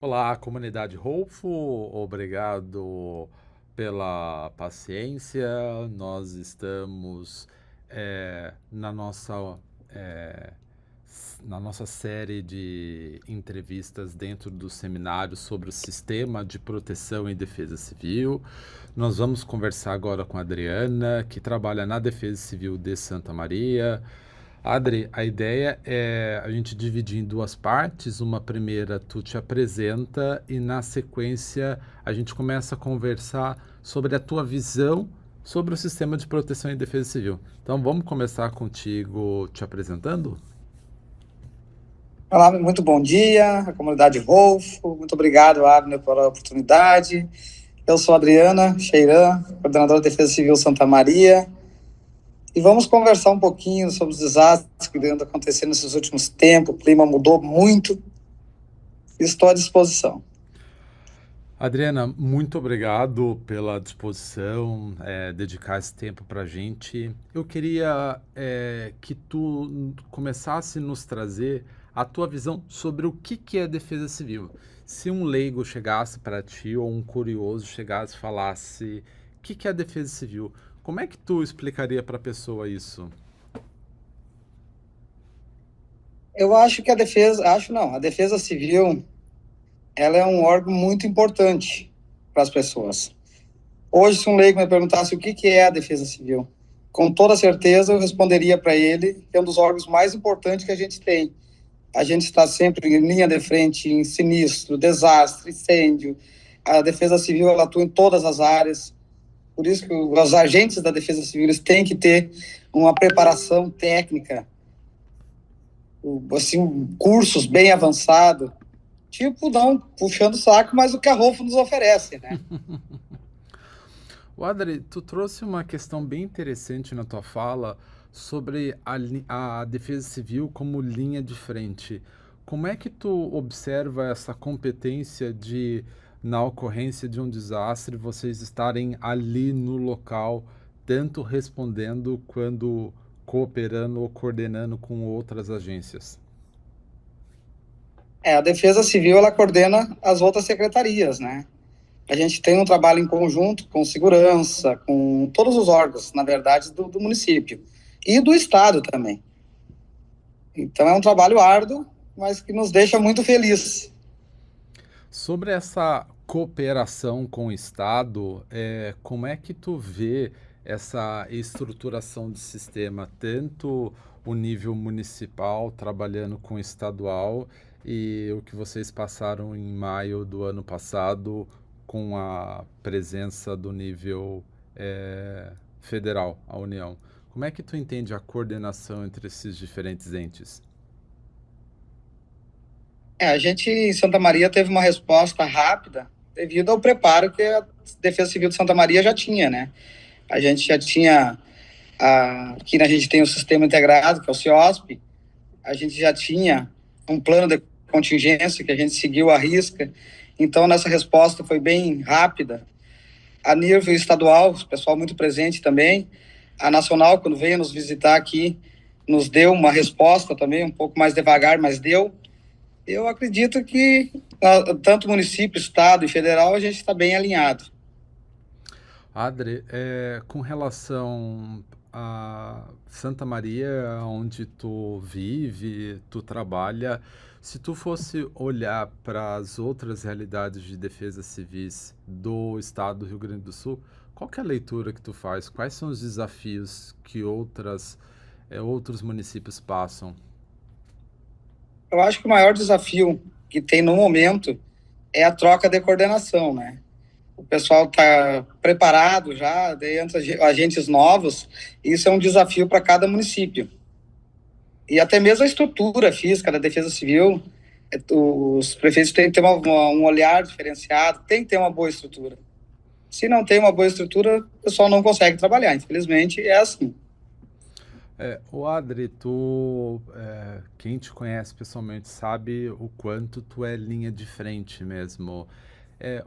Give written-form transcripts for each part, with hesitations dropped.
Olá, comunidade Rolfo, obrigado pela paciência. Nós estamos na eh, na nossa série de entrevistas dentro do seminário sobre o sistema de proteção e defesa civil. Nós vamos conversar agora com a Adriana, que trabalha na Defesa Civil de Santa Maria. Adri, a ideia é a gente dividir em duas partes. Uma primeira, tu te apresenta e na sequência a gente começa a conversar sobre a tua visão sobre o sistema de proteção e defesa civil. Então vamos começar contigo te apresentando? Olá, muito bom dia, a comunidade Rolfo. Muito obrigado, Abner, pela oportunidade. Eu sou Adriana Cheiran, coordenadora de Defesa Civil Santa Maria, e vamos conversar um pouquinho sobre os desastres que andam acontecendo nesses últimos tempos. O clima mudou muito. Estou à disposição. Adriana, muito obrigado pela disposição, dedicar esse tempo para a gente. Eu queria que tu começasse a nos trazer a tua visão sobre o que é defesa civil. Se um leigo chegasse para ti ou um curioso chegasse e falasse o que é defesa civil, como é que tu explicaria para a pessoa isso? Eu acho que a Defesa Civil, ela é um órgão muito importante para as pessoas. Hoje, se um leigo me perguntasse o que é a Defesa Civil, com toda certeza eu responderia para ele que é um dos órgãos mais importantes que a gente tem. A gente está sempre em linha de frente em sinistro, desastre, incêndio. A Defesa Civil ela atua em todas as áreas. Por isso que os agentes da Defesa Civil eles têm que ter uma preparação técnica, assim, cursos bem avançados. Tipo, não puxando o saco, mas o que a Rolfo nos oferece, né? O Adri, tu trouxe uma questão bem interessante na tua fala sobre a defesa civil como linha de frente. Como é que tu observa essa competência de, na ocorrência de um desastre, vocês estarem ali no local, tanto respondendo quanto cooperando ou coordenando com outras agências? A Defesa Civil ela coordena as outras secretarias, né? A gente tem um trabalho em conjunto com segurança, com todos os órgãos, na verdade, do município e do estado também. Então é um trabalho árduo, mas que nos deixa muito felizes. Sobre essa cooperação com o Estado, como é que tu vê essa estruturação de sistema, tanto o nível municipal trabalhando com o estadual e o que vocês passaram em maio do ano passado com a presença do nível federal, a União? Como é que tu entende a coordenação entre esses diferentes entes? A gente em Santa Maria teve uma resposta rápida devido ao preparo que a Defesa Civil de Santa Maria já tinha, né? A gente já tinha, aqui a gente tem o sistema integrado, que é o CIOSP, a gente já tinha um plano de contingência que a gente seguiu à risca, então nessa resposta foi bem rápida. A nível estadual, o pessoal muito presente também, a nacional, quando veio nos visitar aqui, nos deu uma resposta também, um pouco mais devagar, mas deu. Eu acredito que tanto município, estado e federal a gente está bem alinhado. Adri, com relação a Santa Maria, onde tu vive, tu trabalha, se tu fosse olhar para as outras realidades de defesa civis do estado do Rio Grande do Sul, qual que é a leitura que tu faz? Quais são os desafios que outros municípios passam? Eu acho que o maior desafio que tem no momento é a troca de coordenação, né? O pessoal está preparado já, entra agentes novos, e isso é um desafio para cada município. E até mesmo a estrutura física da Defesa Civil, os prefeitos têm que ter um olhar diferenciado, tem que ter uma boa estrutura. Se não tem uma boa estrutura, o pessoal não consegue trabalhar. Infelizmente, é assim. O Adri, quem te conhece pessoalmente sabe o quanto tu é linha de frente mesmo.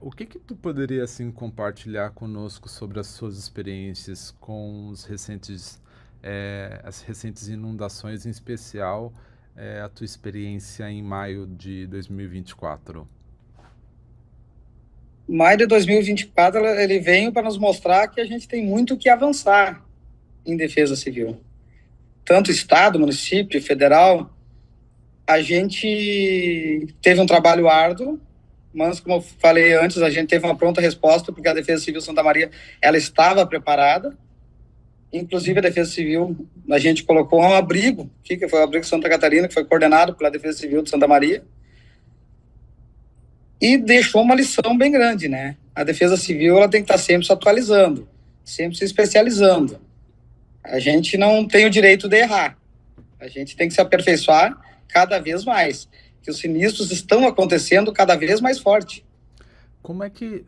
O que que tu poderia assim compartilhar conosco sobre as suas experiências com as recentes inundações, em especial a tua experiência em maio de 2024? Maio de 2024, ele veio para nos mostrar que a gente tem muito que avançar em defesa civil. Tanto Estado, município, federal, a gente teve um trabalho árduo, mas, como eu falei antes, a gente teve uma pronta resposta, porque a Defesa Civil Santa Maria, ela estava preparada. Inclusive, a Defesa Civil, a gente colocou um abrigo, que foi o Abrigo Santa Catarina, que foi coordenado pela Defesa Civil de Santa Maria, e deixou uma lição bem grande, né? A Defesa Civil, ela tem que estar sempre se atualizando, sempre se especializando. A gente não tem o direito de errar. A gente tem que se aperfeiçoar cada vez mais, que os sinistros estão acontecendo cada vez mais forte. Como é que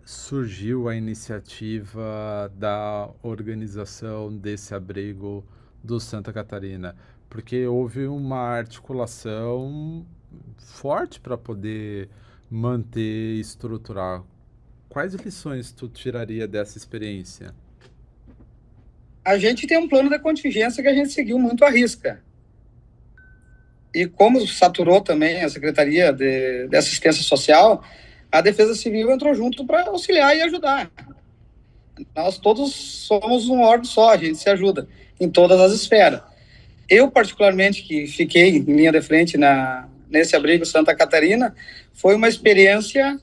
surgiu a iniciativa da organização desse abrigo do Santa Catarina? Porque houve uma articulação forte para poder manter e estruturar. Quais lições tu tiraria dessa experiência? A gente tem um plano de contingência que a gente seguiu muito à risca. E como saturou também a Secretaria de Assistência Social, a Defesa Civil entrou junto para auxiliar e ajudar. Nós todos somos um órgão só, a gente se ajuda em todas as esferas. Eu, particularmente, que fiquei em linha de frente nesse abrigo Santa Catarina, foi uma experiência,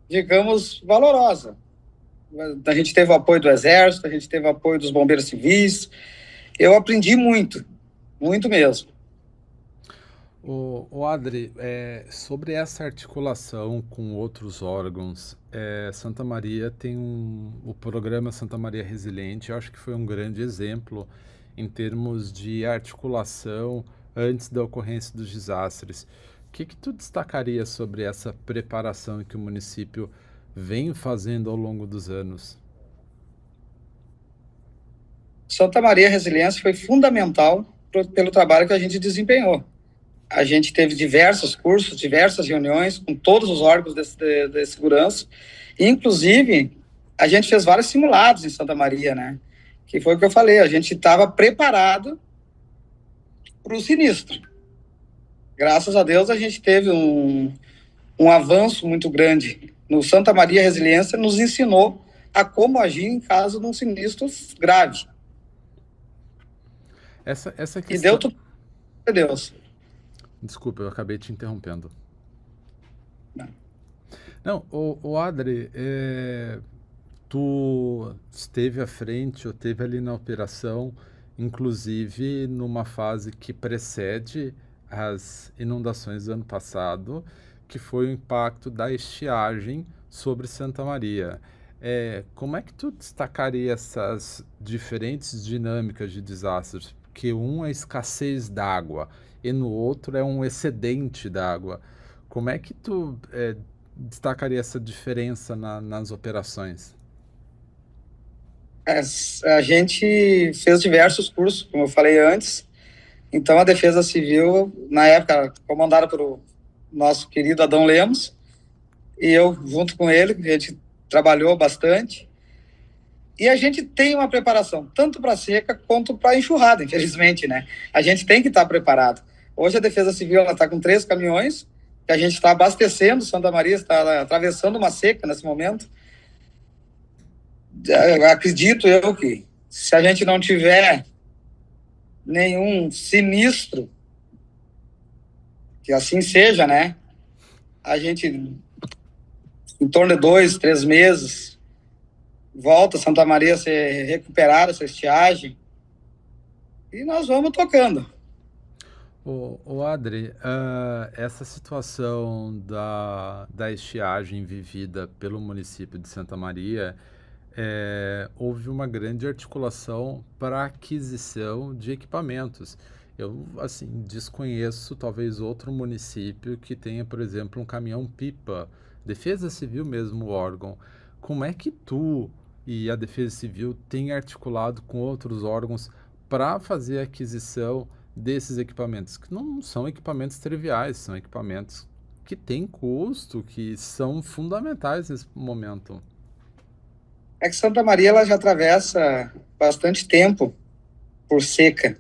digamos, valorosa. A gente teve o apoio do Exército, a gente teve o apoio dos bombeiros civis. Eu aprendi muito, muito mesmo. O Adri, sobre essa articulação com outros órgãos, Santa Maria tem o programa Santa Maria Resiliente, eu acho que foi um grande exemplo em termos de articulação antes da ocorrência dos desastres. O que tu destacaria sobre essa preparação que o município vem fazendo ao longo dos anos? Santa Maria Resiliência foi fundamental pelo trabalho que a gente desempenhou. A gente teve diversos cursos, diversas reuniões com todos os órgãos de segurança. Inclusive, a gente fez vários simulados em Santa Maria, né? Que foi o que eu falei, a gente estava preparado para o sinistro. Graças a Deus, a gente teve um avanço muito grande. No Santa Maria Resiliência nos ensinou a como agir em caso de um sinistro grave. Essa questão... E deu tudo para Deus. Desculpa, eu acabei te interrompendo. Não, o Adri, tu esteve à frente, ou esteve ali na operação, inclusive numa fase que precede as inundações do ano passado, que foi o impacto da estiagem sobre Santa Maria. Como é que tu destacaria essas diferentes dinâmicas de desastres? Porque um é escassez d'água e no outro é um excedente d'água. Como é que tu destacaria essa diferença nas operações? A gente fez diversos cursos, como eu falei antes. Então, a Defesa Civil, na época, comandada pelo nosso querido Adão Lemos, e eu, junto com ele, a gente trabalhou bastante. E a gente tem uma preparação, tanto para seca quanto para enxurrada, infelizmente, né? A gente tem que estar preparado. Hoje, a Defesa Civil está com 3 caminhões, que a gente está abastecendo. Santa Maria está atravessando uma seca nesse momento. Acredito eu que, se a gente não tiver nenhum sinistro, que assim seja, né? A gente, em torno de 2, 3 meses, volta Santa Maria a ser recuperada, essa estiagem, e nós vamos tocando. O Adri, essa situação da estiagem vivida pelo município de Santa Maria, houve uma grande articulação para a aquisição de equipamentos. Eu, assim, desconheço talvez outro município que tenha, por exemplo, um caminhão-pipa, Defesa Civil mesmo, o órgão. Como é que tu e a Defesa Civil têm articulado com outros órgãos para fazer a aquisição desses equipamentos? Que não são equipamentos triviais, são equipamentos que têm custo, que são fundamentais nesse momento. É que Santa Maria ela já atravessa bastante tempo por seca.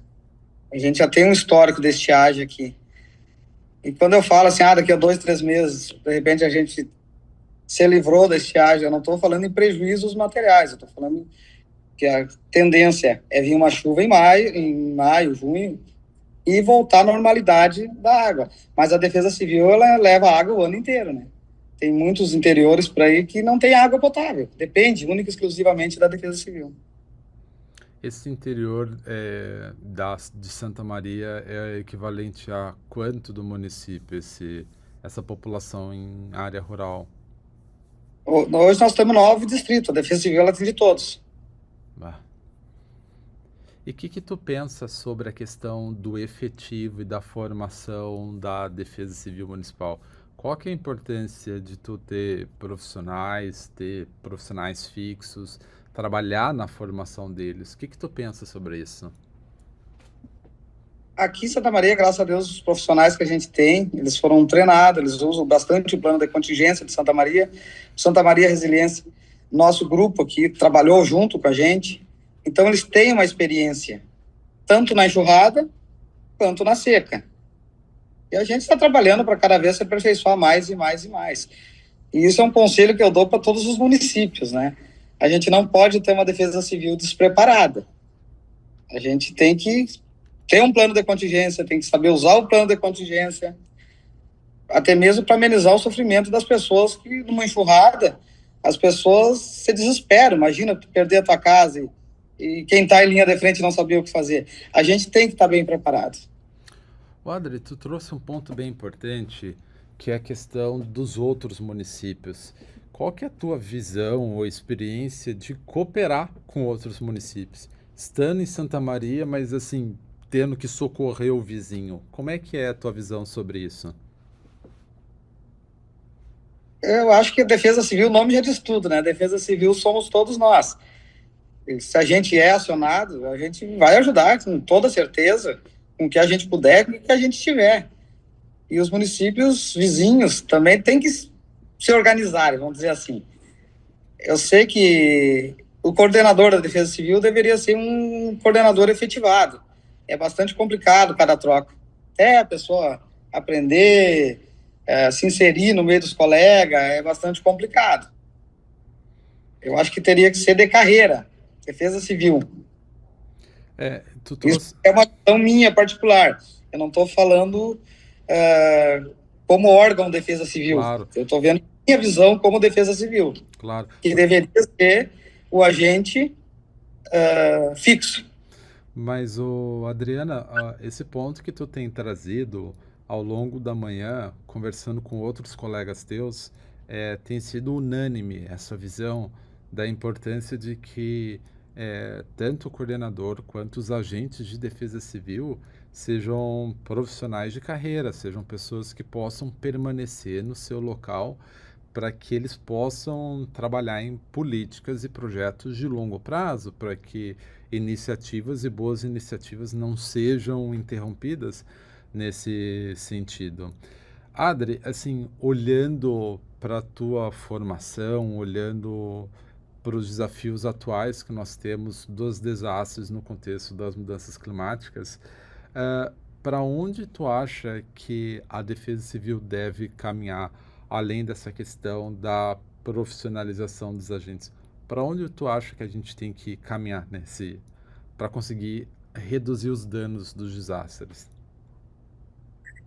A gente já tem um histórico de estiagem aqui. E quando eu falo assim, daqui a 2, 3 meses, de repente a gente se livrou da estiagem. Eu não estou falando em prejuízos materiais, eu estou falando que a tendência é vir uma chuva em maio, junho, e voltar à normalidade da água. Mas a Defesa Civil, ela leva água o ano inteiro, né? Tem muitos interiores por aí que não tem água potável. Depende única e exclusivamente da Defesa Civil. Esse interior de Santa Maria é equivalente a quanto do município, essa população em área rural? Hoje nós temos 9 distritos, a Defesa Civil ela atende todos. Ah. E o que tu pensa sobre a questão do efetivo e da formação da Defesa Civil Municipal? Qual que é a importância de tu ter profissionais fixos, trabalhar na formação deles? O que tu pensa sobre isso? Aqui em Santa Maria, graças a Deus, os profissionais que a gente tem, eles foram treinados, eles usam bastante o plano de contingência de Santa Maria. Santa Maria Resiliência, nosso grupo aqui, trabalhou junto com a gente. Então, eles têm uma experiência, tanto na enxurrada, quanto na seca. E a gente está trabalhando para cada vez se aperfeiçoar mais e mais e mais. E isso é um conselho que eu dou para todos os municípios, né? A gente não pode ter uma defesa civil despreparada. A gente tem que ter um plano de contingência, tem que saber usar o plano de contingência, até mesmo para amenizar o sofrimento das pessoas que, numa enxurrada, as pessoas se desesperam. Imagina tu perder a tua casa e quem está em linha de frente não sabia o que fazer. A gente tem que estar bem preparado. Adri, tu trouxe um ponto bem importante, que é a questão dos outros municípios. Qual que é a tua visão ou experiência de cooperar com outros municípios? Estando em Santa Maria, mas assim, tendo que socorrer o vizinho. Como é que é a tua visão sobre isso? Eu acho que a Defesa Civil, o nome já diz tudo, né? A Defesa Civil somos todos nós. E se a gente é acionado, a gente vai ajudar, com toda certeza, com o que a gente puder, com o que a gente tiver. E os municípios vizinhos também têm que se organizar, vamos dizer assim. Eu sei que o coordenador da Defesa Civil deveria ser um coordenador efetivado. É bastante complicado cada troca. Até a pessoa aprender, se inserir no meio dos colegas, é bastante complicado. Eu acho que teria que ser de carreira, Defesa Civil. Isso é uma questão minha particular. Eu não estou falando como órgão de Defesa Civil. Claro. Eu estou vendo minha visão como Defesa Civil. Claro. Que deveria ser o agente fixo. Mas, Adriana, esse ponto que tu tem trazido ao longo da manhã, conversando com outros colegas teus, tem sido unânime essa visão da importância de que tanto o coordenador quanto os agentes de defesa civil sejam profissionais de carreira, sejam pessoas que possam permanecer no seu local para que eles possam trabalhar em políticas e projetos de longo prazo, para que iniciativas e boas iniciativas não sejam interrompidas nesse sentido. Adri, assim, olhando para a tua formação, olhando para os desafios atuais que nós temos dos desastres no contexto das mudanças climáticas, para onde tu acha que a Defesa Civil deve caminhar, além dessa questão da profissionalização dos agentes? Para onde tu acha que a gente tem que caminhar para conseguir reduzir os danos dos desastres?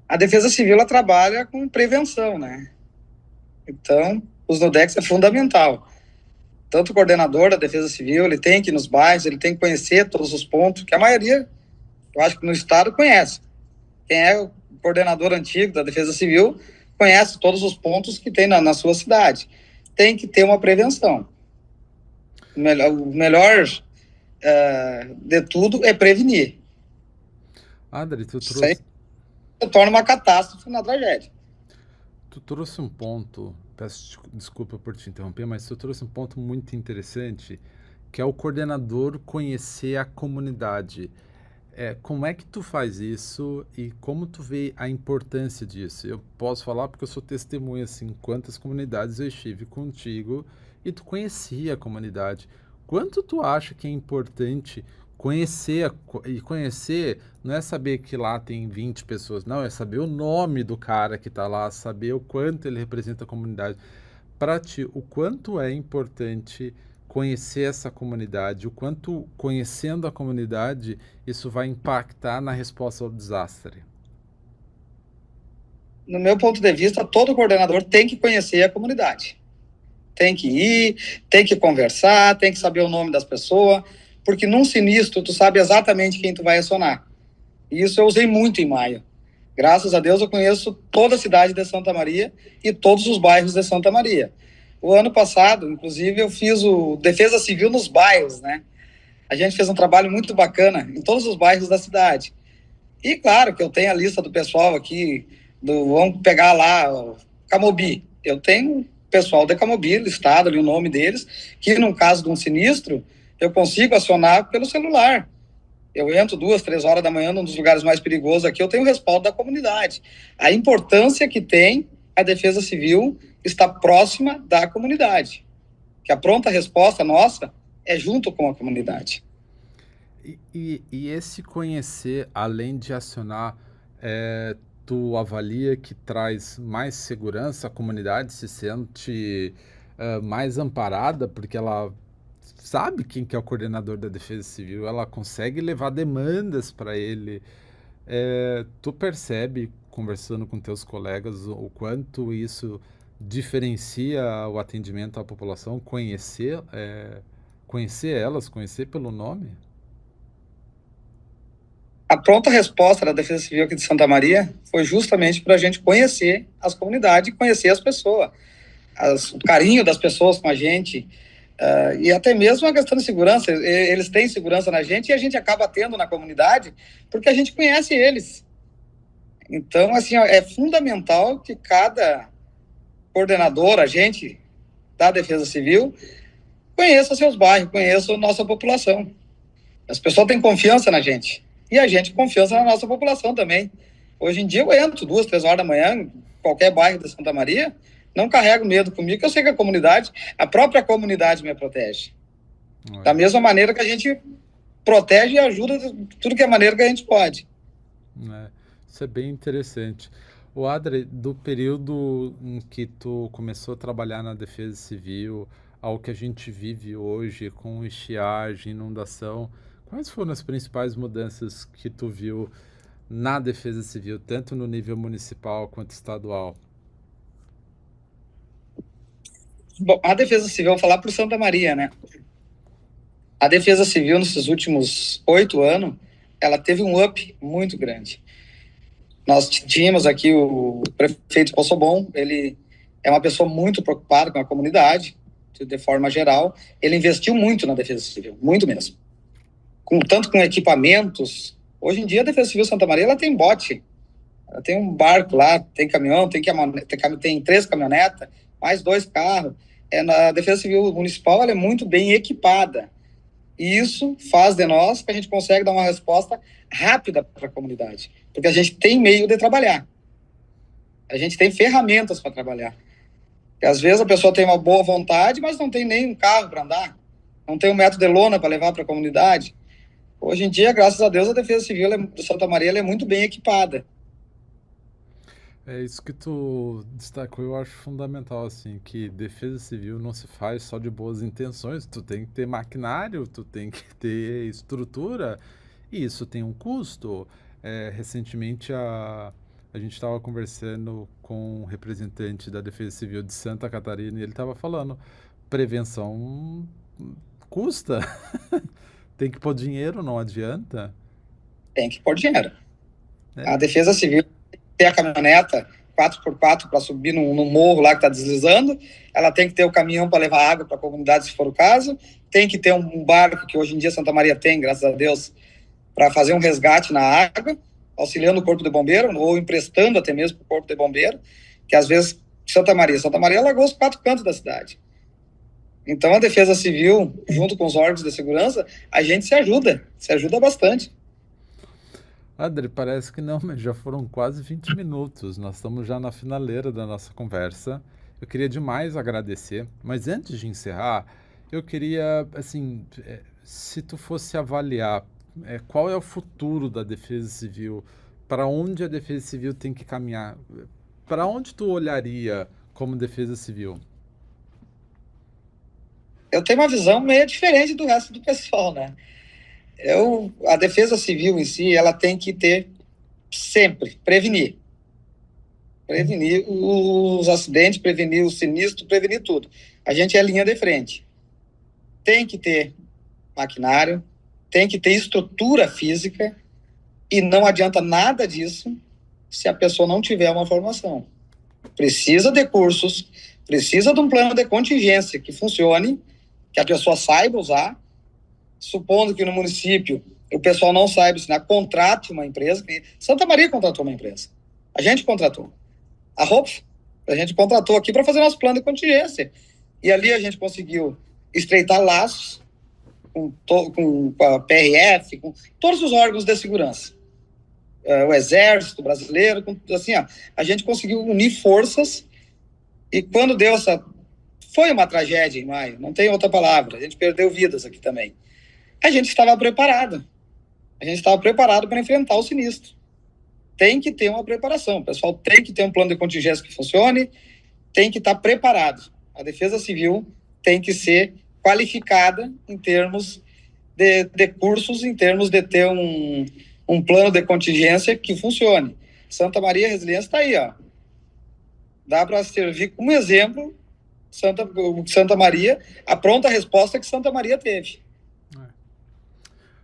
A Defesa Civil ela trabalha com prevenção, né? Então, os NODEX é fundamental. Tanto o coordenador da Defesa Civil, ele tem que ir nos bairros, ele tem que conhecer todos os pontos, que a maioria, eu acho que no estado, conhece. Quem é o coordenador antigo da Defesa Civil conhece todos os pontos que tem na sua cidade. Tem que ter uma prevenção. O melhor de tudo é prevenir. Adri, tu trouxe... torna uma catástrofe na tragédia. Tu trouxe um ponto, peço desculpa por te interromper, mas tu trouxe um ponto muito interessante, que é o coordenador conhecer a comunidade. Como é que tu faz isso e como tu vê a importância disso? Eu posso falar porque eu sou testemunha, assim, quantas comunidades eu estive contigo e tu conhecia a comunidade. Quanto tu acha que é importante conhecer, e conhecer não é saber que lá tem 20 pessoas, não, é saber o nome do cara que está lá, saber o quanto ele representa a comunidade, para ti, o quanto é importante conhecer essa comunidade, o quanto conhecendo a comunidade isso vai impactar na resposta ao desastre? No meu ponto de vista, todo coordenador tem que conhecer a comunidade. Tem que ir, tem que conversar, tem que saber o nome das pessoas, porque num sinistro tu sabe exatamente quem tu vai acionar. E isso eu usei muito em maio. Graças a Deus eu conheço toda a cidade de Santa Maria e todos os bairros de Santa Maria. O ano passado, inclusive, eu fiz o Defesa Civil nos bairros, né? A gente fez um trabalho muito bacana em todos os bairros da cidade. E claro que eu tenho a lista do pessoal aqui, vamos pegar lá, o Camobi. Eu tenho o pessoal da Camobi listado ali o nome deles, que no caso de um sinistro, eu consigo acionar pelo celular. Eu entro 2, 3 horas da manhã num dos lugares mais perigosos aqui, eu tenho o respaldo da comunidade. A importância que tem a Defesa Civil está próxima da comunidade. Que a pronta resposta nossa é junto com a comunidade. E esse conhecer, além de acionar, tu avalia que traz mais segurança, a comunidade se sente mais amparada, porque ela sabe quem que é o coordenador da Defesa Civil, ela consegue levar demandas para ele. Tu percebe, conversando com teus colegas, o quanto isso diferencia o atendimento à população, conhecer elas, conhecer pelo nome? A pronta resposta da Defesa Civil aqui de Santa Maria foi justamente para a gente conhecer as comunidades, conhecer as pessoas, o carinho das pessoas com a gente, e até mesmo a questão de segurança. Eles têm segurança na gente e a gente acaba tendo na comunidade porque a gente conhece eles. Então, assim, é fundamental que cada coordenador, agente da Defesa Civil, conheça seus bairros, conheça a nossa população. As pessoas têm confiança na gente. E a gente confiança na nossa população também. Hoje em dia eu entro 2, 3 horas da manhã em qualquer bairro de Santa Maria, não carrego medo comigo, que eu sei que a própria comunidade me protege. Da mesma maneira que a gente protege e ajuda de tudo que é maneira que a gente pode. Isso é bem interessante. O Adri, do período em que tu começou a trabalhar na Defesa Civil ao que a gente vive hoje com estiagem, inundação, quais foram as principais mudanças que tu viu na Defesa Civil, tanto no nível municipal quanto estadual? Bom, a Defesa Civil, vou falar por Santa Maria, né? A Defesa Civil, nesses últimos 8 anos, ela teve um up muito grande. Nós tínhamos aqui o prefeito Possobon, ele é uma pessoa muito preocupada com a comunidade, de forma geral. Ele investiu muito na Defesa Civil, muito mesmo. Tanto com equipamentos. Hoje em dia, a Defesa Civil Santa Maria ela tem bote, ela tem um barco lá, tem caminhão, tem 3 caminhonetas, mais 2 carros. Na Defesa Civil Municipal ela é muito bem equipada. E isso faz de nós que a gente consegue dar uma resposta rápida para a comunidade. Porque a gente tem meio de trabalhar. A gente tem ferramentas para trabalhar. E às vezes a pessoa tem uma boa vontade, mas não tem nem um carro para andar. Não tem um metro de lona para levar para a comunidade. Hoje em dia, graças a Deus, a Defesa Civil de Santa Maria ela é muito bem equipada. É isso que tu destacou, eu acho fundamental, assim, que defesa civil não se faz só de boas intenções, tu tem que ter maquinário, tu tem que ter estrutura, e isso tem um custo. Recentemente a gente estava conversando com um representante da Defesa Civil de Santa Catarina e ele estava falando, prevenção custa, tem que pôr dinheiro, não adianta. Tem que pôr dinheiro. A Defesa Civil tem a caminhoneta 4x4 para subir no morro lá que está deslizando, ela tem que ter o caminhão para levar água para a comunidade, se for o caso, tem que ter um barco, que hoje em dia Santa Maria tem, graças a Deus, para fazer um resgate na água, auxiliando o Corpo de Bombeiro, ou emprestando até mesmo para o Corpo de Bombeiro, que às vezes Santa Maria largou os 4 cantos da cidade. Então a Defesa Civil, junto com os órgãos de segurança, a gente se ajuda bastante. Adri, parece que não, mas já foram quase 20 minutos. Nós estamos já na finaleira da nossa conversa. Eu queria demais agradecer, mas antes de encerrar, eu queria, assim, se tu fosse avaliar qual é o futuro da Defesa Civil, para onde a Defesa Civil tem que caminhar, para onde tu olharia como Defesa Civil? eu tenho uma visão meio diferente do resto do pessoal, né? A defesa civil em si, ela tem que ter sempre, prevenir os acidentes, prevenir o sinistro, prevenir tudo. A gente é linha de frente. Tem que ter maquinário, tem que ter estrutura física, e não adianta nada disso se a pessoa não tiver uma formação. Precisa de cursos, precisa de um plano de contingência que funcione, que a pessoa saiba usar. Supondo que no município o pessoal não saiba ensinar, contrate uma empresa. Santa Maria contratou uma empresa. A gente contratou. A Hopf, a gente contratou aqui para fazer nosso plano de contingência. E ali a gente conseguiu estreitar laços com a PRF, com todos os órgãos de segurança. O Exército Brasileiro, assim, a gente conseguiu unir forças, e quando deu essa... Foi uma tragédia em maio, não tem outra palavra, a gente perdeu vidas aqui também. A gente estava preparado. A gente estava preparado para enfrentar o sinistro. Tem que ter uma preparação. O pessoal tem que ter um plano de contingência que funcione, tem que estar preparado. A Defesa Civil tem que ser qualificada em termos de cursos, em termos de ter um plano de contingência que funcione. Santa Maria Resiliência está aí, ó. Dá para servir como exemplo Santa Maria, a pronta resposta que Santa Maria teve.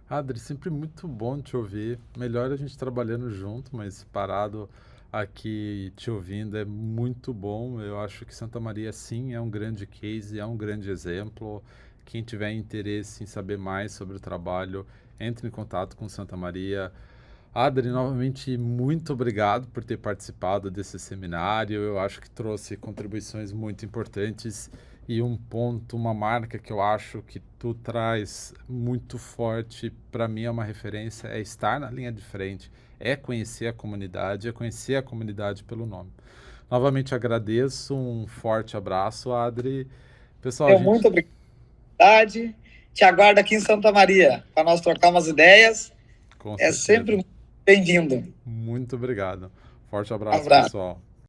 Adri, sempre muito bom te ouvir. Melhor a gente trabalhando junto, mas parado aqui te ouvindo é muito bom. Eu acho que Santa Maria, sim, é um grande case, é um grande exemplo. Quem tiver interesse em saber mais sobre o trabalho, entre em contato com Santa Maria. Adri, novamente, muito obrigado por ter participado desse seminário. Eu acho que trouxe contribuições muito importantes. E um ponto, uma marca que eu acho que tu traz muito forte, para mim é uma referência, é estar na linha de frente, é conhecer a comunidade pelo nome. Novamente agradeço, um forte abraço, Adri. Pessoal, Muito obrigado. Te aguardo aqui em Santa Maria, para nós trocar umas ideias. Com certeza. Sempre bem-vindo. Muito obrigado. Forte abraço, pessoal.